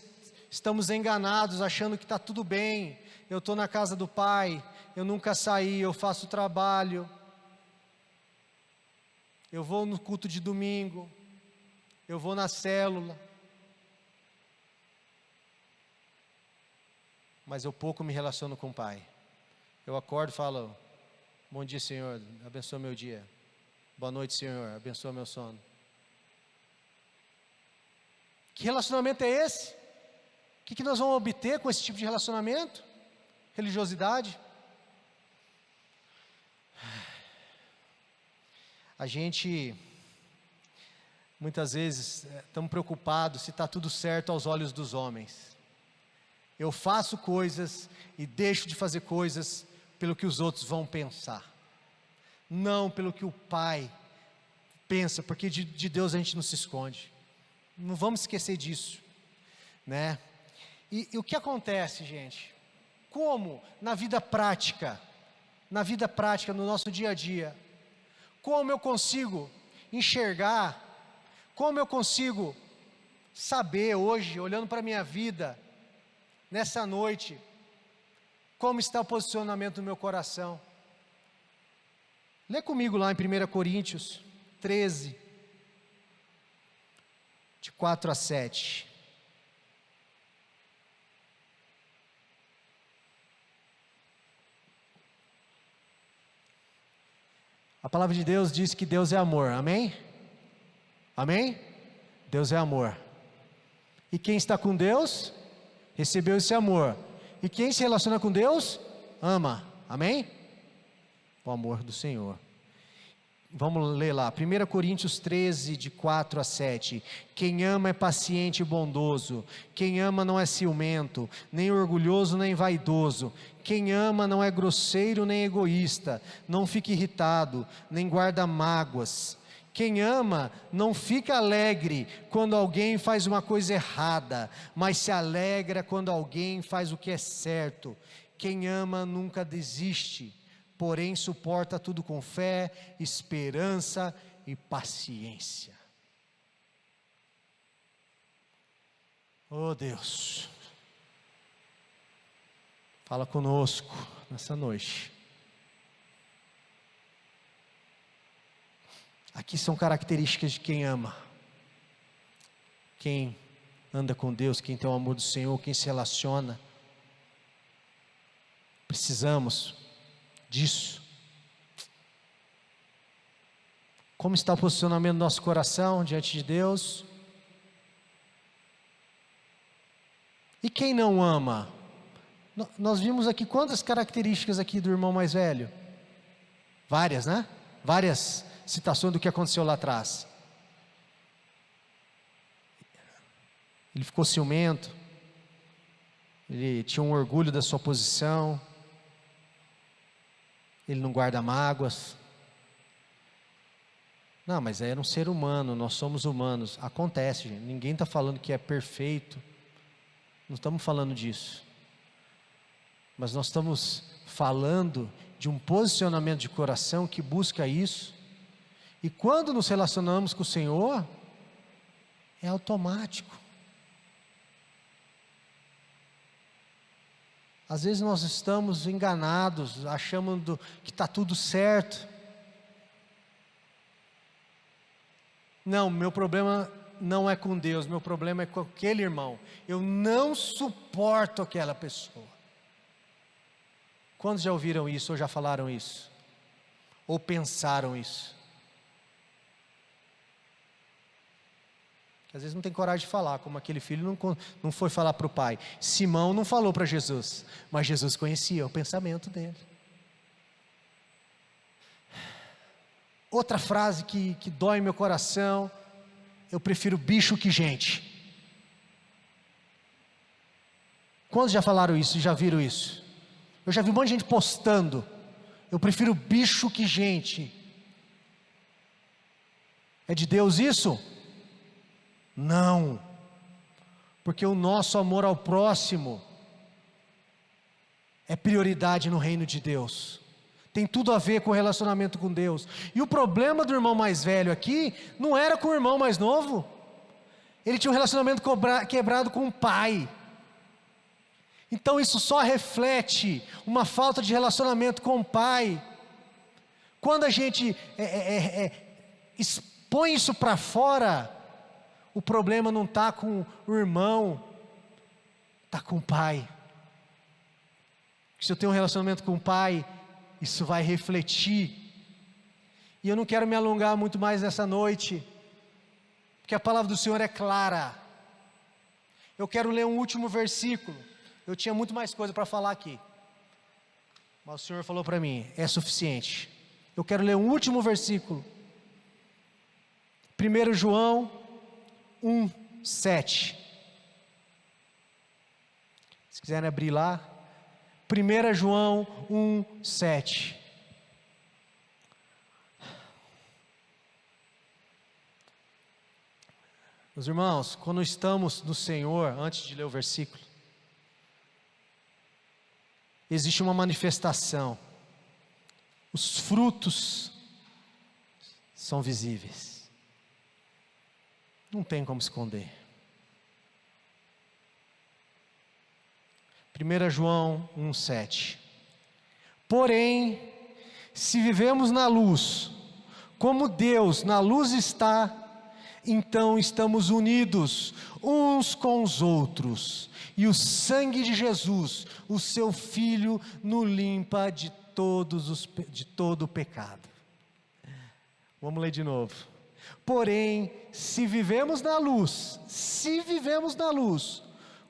estamos enganados, achando que está tudo bem, eu estou na casa do Pai, eu nunca saí, eu faço trabalho, eu vou no culto de domingo, eu vou na célula, mas eu pouco me relaciono com o Pai. Eu acordo e falo, bom dia Senhor, abençoa meu dia, boa noite Senhor, abençoa meu sono. Que relacionamento é esse? O que nós vamos obter com esse tipo de relacionamento? Religiosidade? A gente, muitas vezes, estamos preocupados se está tudo certo aos olhos dos homens. Eu faço coisas e deixo de fazer coisas pelo que os outros vão pensar, não pelo que o Pai pensa, porque de Deus a gente não se esconde, não vamos esquecer disso, né? E o que acontece, gente? Como na vida prática, no nosso dia a dia, como eu consigo enxergar, como eu consigo saber hoje, olhando para a minha vida, nessa noite, como está o posicionamento do meu coração? Lê comigo lá em 1 Coríntios 13, de 4 a 7. A palavra de Deus diz que Deus é amor, amém? Amém? Deus é amor. E quem está com Deus, recebeu esse amor. E quem se relaciona com Deus, ama, amém? O amor do Senhor. Vamos ler lá, 1 Coríntios 13, de 4 a 7. Quem ama é paciente e bondoso. Quem ama não é ciumento, nem orgulhoso, nem vaidoso. Quem ama não é grosseiro, nem egoísta. Não fica irritado, nem guarda mágoas. Quem ama não fica alegre quando alguém faz uma coisa errada, mas se alegra quando alguém faz o que é certo. Quem ama nunca desiste, porém suporta tudo com fé, esperança e paciência. Oh Deus, fala conosco nessa noite. Aqui são características de quem ama, quem anda com Deus, quem tem o amor do Senhor, quem se relaciona. Precisamos disso. Como está o posicionamento do nosso coração diante de Deus? E quem não ama? Nós vimos aqui quantas características aqui do irmão mais velho? Várias, né? Várias citações do que aconteceu lá atrás. Ele ficou ciumento, ele tinha um orgulho da sua posição, ele não guarda mágoas, Não, mas era um ser humano, nós somos humanos. Acontece, gente. Ninguém está falando que é perfeito. Não estamos falando disso. Mas nós estamos falando de um posicionamento de coração que busca isso. E quando nos relacionamos com o Senhor, é automático. Às vezes nós estamos enganados, achando que está tudo certo. Não, meu problema não é com Deus, meu problema é com aquele irmão. Eu não suporto aquela pessoa. Quantos já ouviram isso ou já falaram isso? Ou pensaram isso? Às vezes não tem coragem de falar, como aquele filho não foi falar para o pai. Simão não falou para Jesus, mas Jesus conhecia o pensamento dele. Outra frase que dói meu coração: eu prefiro bicho que gente. Quantos já falaram isso, já viram isso? Eu já vi um monte de gente postando: eu prefiro bicho que gente. É de Deus isso? Não, porque o nosso amor ao próximo é prioridade no reino de Deus. Tem tudo a ver com o relacionamento com Deus. E o problema do irmão mais velho aqui não era com o irmão mais novo. Ele tinha um relacionamento quebrado com o pai. Então isso só reflete uma falta de relacionamento com o pai. Quando a gente expõe isso para fora, o problema não está com o irmão, está com o pai. Se eu tenho um relacionamento com o pai, isso vai refletir. E eu não quero me alongar muito mais nessa noite, porque a palavra do Senhor é clara. Eu quero ler um último versículo. Eu tinha muito mais coisa para falar aqui, mas o Senhor falou para mim, é suficiente. Eu quero ler um último versículo. 1 João 1:7. Se quiserem abrir lá, 1 João 1:7. Meus irmãos, quando estamos no Senhor, antes de ler o versículo, existe uma manifestação. Os frutos são visíveis. Não tem como esconder. 1 João 1:7. Porém, se vivemos na luz, como Deus na luz está, então estamos unidos uns com os outros, e o sangue de Jesus, o seu Filho, nos limpa de todo o pecado. Vamos ler de novo. Porém, se vivemos na luz,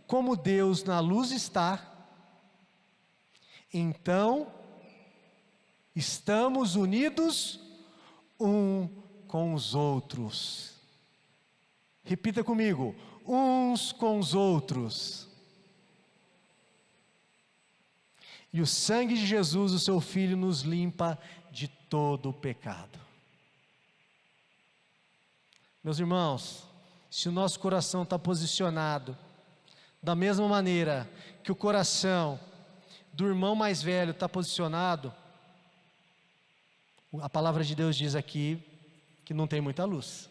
como Deus na luz está, então estamos unidos um com os outros. Repita comigo: uns com os outros. E o sangue de Jesus, o seu Filho, nos limpa de todo o pecado. Meus irmãos, se o nosso coração está posicionado da mesma maneira que o coração do irmão mais velho está posicionado, a palavra de Deus diz aqui que não tem muita luz.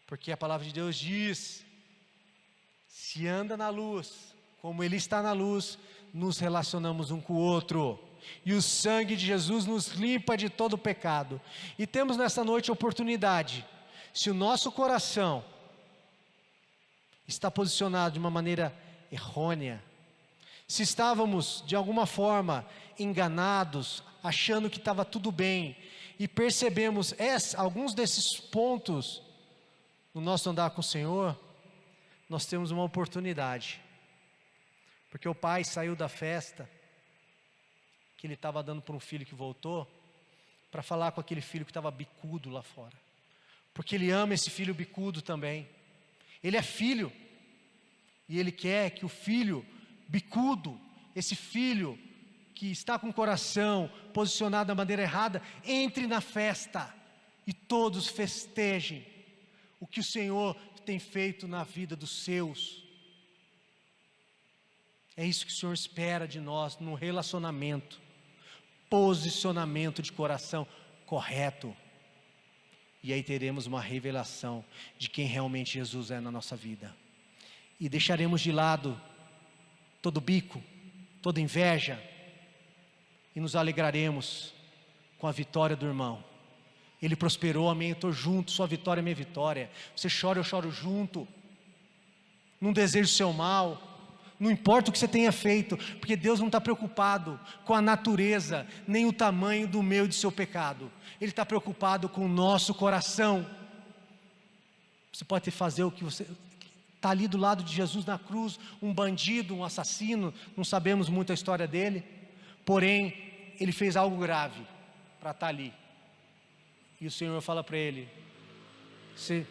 Porque a palavra de Deus diz: se anda na luz, como Ele está na luz, nos relacionamos um com o outro. E o sangue de Jesus nos limpa de todo o pecado. E temos nessa noite a oportunidade, se o nosso coração está posicionado de uma maneira errônea, se estávamos de alguma forma enganados, achando que estava tudo bem, e percebemos alguns desses pontos no nosso andar com o Senhor, nós temos uma oportunidade, porque o pai saiu da festa que ele estava dando para um filho que voltou, para falar com aquele filho que estava bicudo lá fora, porque ele ama esse filho bicudo também. Ele é filho, e ele quer que o filho bicudo, esse filho que está com o coração posicionado da maneira errada, entre na festa e todos festejem o que o Senhor tem feito na vida dos seus. É isso que o Senhor espera de nós, num relacionamento, posicionamento de coração correto. E aí teremos uma revelação de quem realmente Jesus é na nossa vida. E deixaremos de lado todo bico, toda inveja, e nos alegraremos com a vitória do irmão. Ele prosperou, amém, eu estou junto, sua vitória é minha vitória. Você chora, eu choro junto. Não desejo o seu mal. Não importa o que você tenha feito, porque Deus não está preocupado com a natureza, nem o tamanho do meu e do seu pecado. Ele está preocupado com o nosso coração. Você pode fazer o que você... Está ali do lado de Jesus na cruz, um bandido, um assassino, não sabemos muito a história dele. Porém, ele fez algo grave para estar ali. E o Senhor fala para ele: você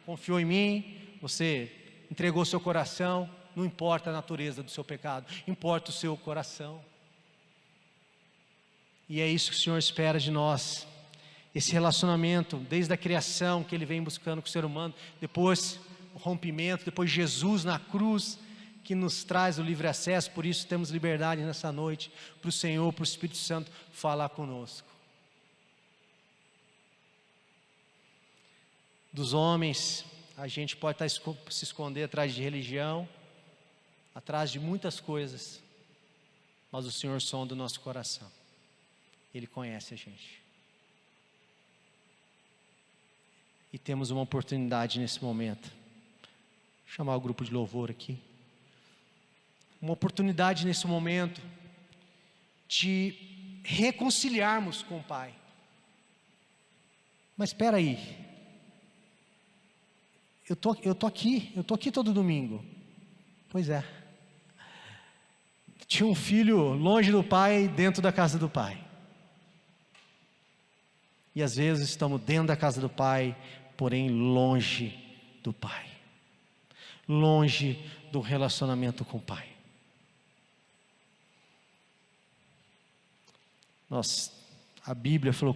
confiou em mim, você entregou seu coração. Não importa a natureza do seu pecado, importa o seu coração. E é isso que o Senhor espera de nós. Esse relacionamento, desde a criação que Ele vem buscando com o ser humano, depois o rompimento, depois Jesus na cruz, que nos traz o livre acesso. Por isso temos liberdade nessa noite, para o Senhor, para o Espírito Santo falar conosco. Dos homens, a gente pode se esconder atrás de religião, atrás de muitas coisas, mas o Senhor sonda o nosso coração. Ele conhece a gente. E temos uma oportunidade nesse momento. Vou chamar o grupo de louvor aqui. Uma oportunidade nesse momento de reconciliarmos com o Pai. Mas espera aí. Eu tô aqui todo domingo. Pois é. Tinha um filho longe do pai, dentro da casa do pai. E às vezes estamos dentro da casa do pai, porém longe do pai. Longe do relacionamento com o pai. A Bíblia falou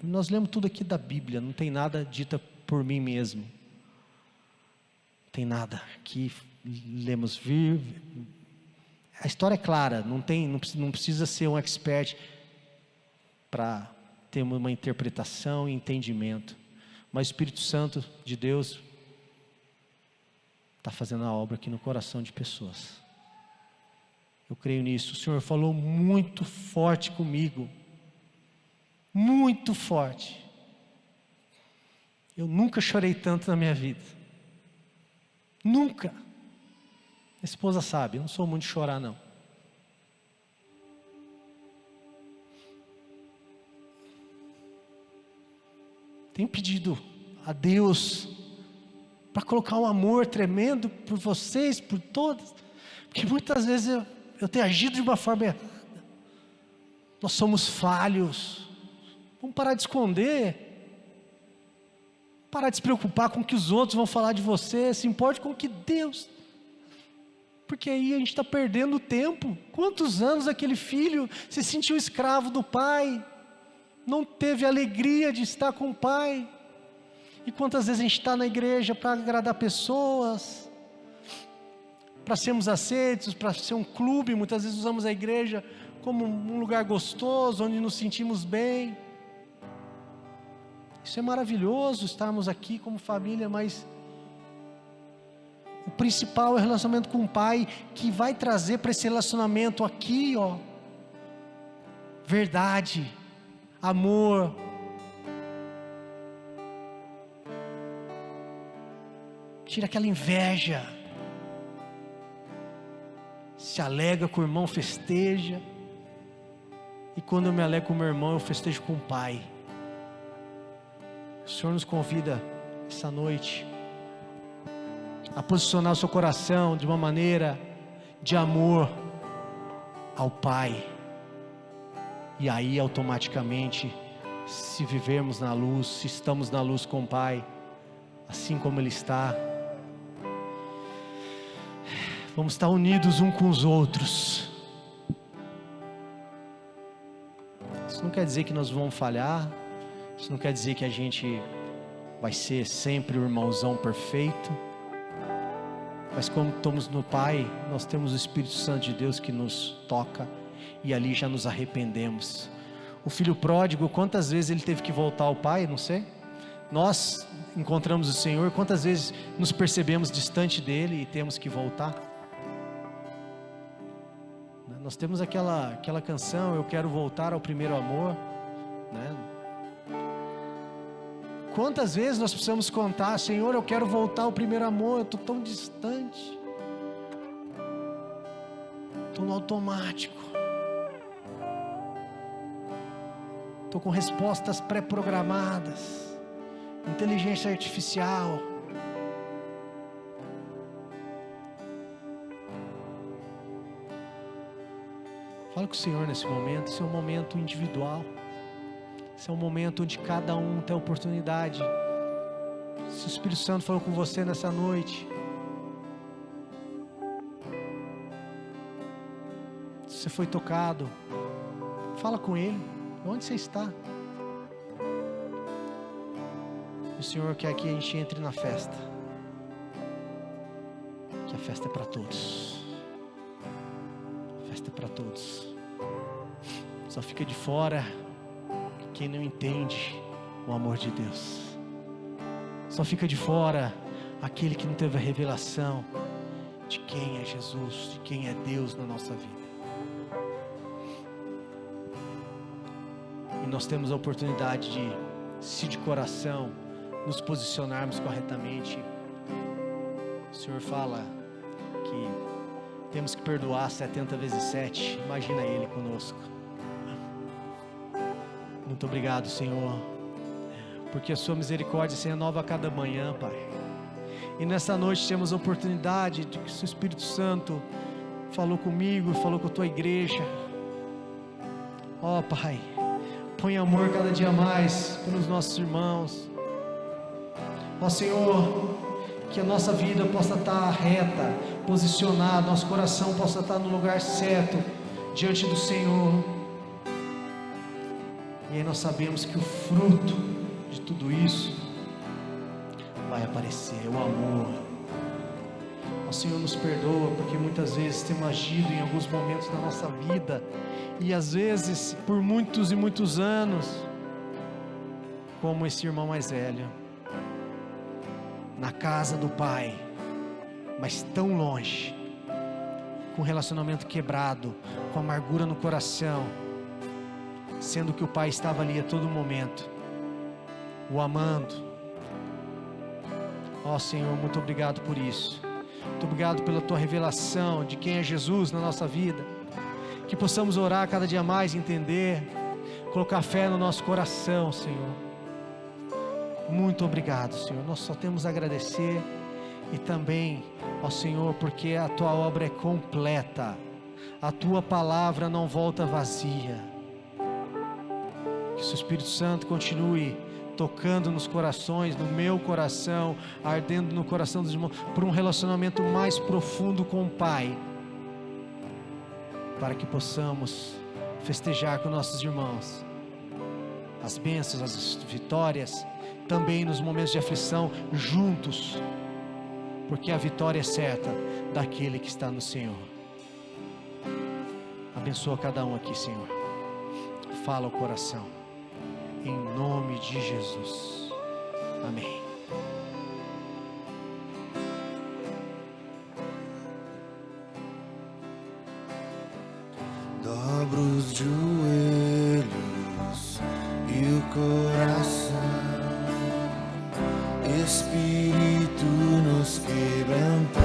nós lemos tudo aqui da Bíblia, não tem nada dita por mim mesmo. Não tem nada. Aqui lemos a história é clara, não precisa ser um expert para ter uma interpretação e entendimento, mas o Espírito Santo de Deus está fazendo a obra aqui no coração de pessoas. Eu creio nisso. O Senhor falou muito forte comigo, muito forte. Eu nunca chorei tanto na minha vida, nunca. A esposa sabe, eu não sou muito de chorar não. Tenho pedido a Deus para colocar um amor tremendo por vocês, por todos, porque muitas vezes eu tenho agido de uma forma errada. Nós somos falhos. Vamos parar de esconder, parar de se preocupar com o que os outros vão falar de você, se importe com o que Deus... Porque aí a gente está perdendo tempo. Quantos anos aquele filho se sentiu escravo do pai, não teve alegria de estar com o pai. E quantas vezes a gente está na igreja para agradar pessoas, para sermos aceitos, para ser um clube. Muitas vezes usamos a igreja como um lugar gostoso, onde nos sentimos bem. Isso é maravilhoso, estarmos aqui como família, mas o principal é o relacionamento com o Pai, que vai trazer para esse relacionamento aqui, verdade, amor. Tira aquela inveja. Se alegra com o irmão, festeja. E quando eu me alegro com o meu irmão, eu festejo com o Pai. O Senhor nos convida essa noite a posicionar o seu coração de uma maneira de amor ao Pai. E aí automaticamente, se vivermos na luz, se estamos na luz com o Pai, assim como Ele está, vamos estar unidos uns com os outros. Isso não quer dizer que nós vamos falhar, isso não quer dizer que a gente vai ser sempre o irmãozão perfeito, mas como estamos no Pai, nós temos o Espírito Santo de Deus que nos toca, e ali já nos arrependemos. O filho pródigo, quantas vezes ele teve que voltar ao Pai? Não sei. Nós encontramos o Senhor, quantas vezes nos percebemos distante dele e temos que voltar? Nós temos aquela canção, eu quero voltar ao primeiro amor, né? Quantas vezes nós precisamos contar, Senhor, eu quero voltar ao primeiro amor, eu estou tão distante, estou no automático, estou com respostas pré-programadas, inteligência artificial. Fala com o Senhor nesse momento. Esse é um momento individual, esse é um momento onde cada um tem a oportunidade. Se o Espírito Santo falou com você nessa noite, se você foi tocado, fala com Ele. Onde você está? O Senhor quer que a gente entre na festa, que a festa é para todos. A festa é para todos. Só fica de fora quem não entende o amor de Deus. Só fica de fora aquele que não teve a revelação de quem é Jesus, de quem é Deus na nossa vida. E nós temos a oportunidade de, se de coração, nos posicionarmos corretamente. O Senhor fala que temos que perdoar 70 vezes 7. Imagina Ele conosco. Muito obrigado, Senhor, porque a sua misericórdia se renova a cada manhã, Pai. E nessa noite temos a oportunidade de que o seu Espírito Santo falou comigo, falou com a tua igreja. Ó, Pai, põe amor cada dia mais pelos nossos irmãos. Ó, Senhor, que a nossa vida possa estar reta, posicionada, nosso coração possa estar no lugar certo diante do Senhor. E aí nós sabemos que o fruto de tudo isso vai aparecer, o amor. O Senhor nos perdoa, porque muitas vezes temos agido em alguns momentos da nossa vida, e às vezes por muitos e muitos anos, como esse irmão mais velho, na casa do Pai, mas tão longe, com o relacionamento quebrado, com amargura no coração, sendo que o Pai estava ali a todo momento, o amando. Ó Senhor, muito obrigado por isso. Muito obrigado pela tua revelação de quem é Jesus na nossa vida. Que possamos orar cada dia mais, entender, colocar fé no nosso coração, Senhor. Muito obrigado, Senhor. Nós só temos a agradecer. E também, ó Senhor, porque a tua obra é completa, a tua palavra não volta vazia. Que o seu Espírito Santo continue tocando nos corações, no meu coração, ardendo no coração dos irmãos, por um relacionamento mais profundo com o Pai, para que possamos festejar com nossos irmãos as bênçãos, as vitórias, também nos momentos de aflição, juntos, porque a vitória é certa daquele que está no Senhor. Abençoa cada um aqui, Senhor. Fala o coração, em nome de Jesus. Amém. Dobro os joelhos e o coração, Espírito nos quebrantar,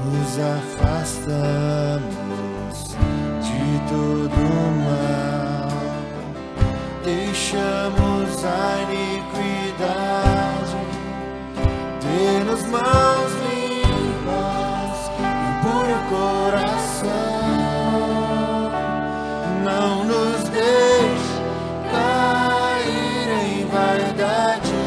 nos afastamos de todo mal, deixamos a iniquidade, dê-nos mãos limpas e puro coração, não nos deixe cair em vaidade,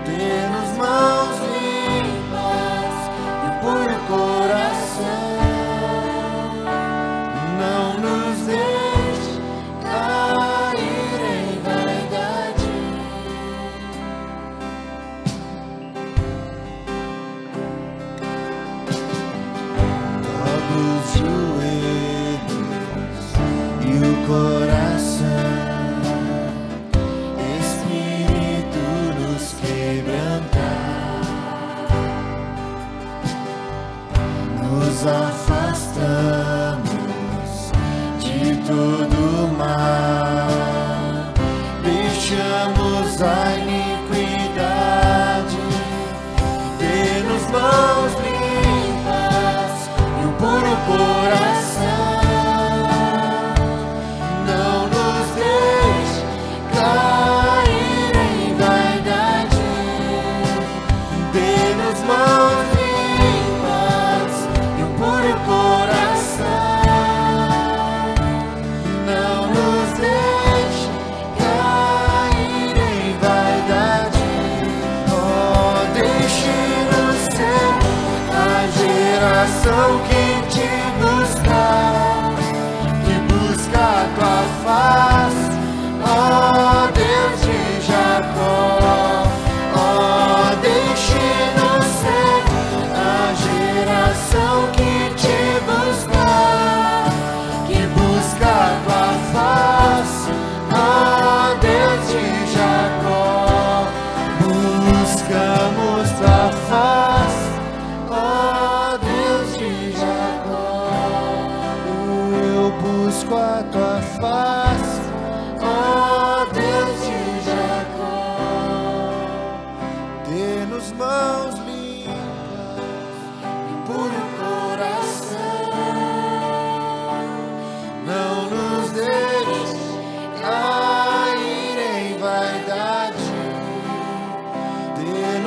dê-nos mãos limpas e puro coração,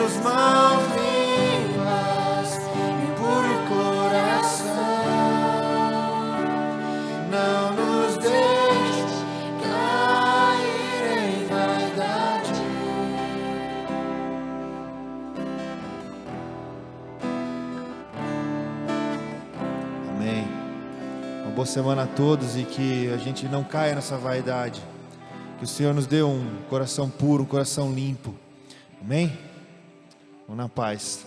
Dê-nos mãos limpas e puro coração. Não nos deixe cair em vaidade. Amém. Uma boa semana a todos e que a gente não caia nessa vaidade. Que o Senhor nos dê um coração puro, um coração limpo. Amém? Vamos na paz.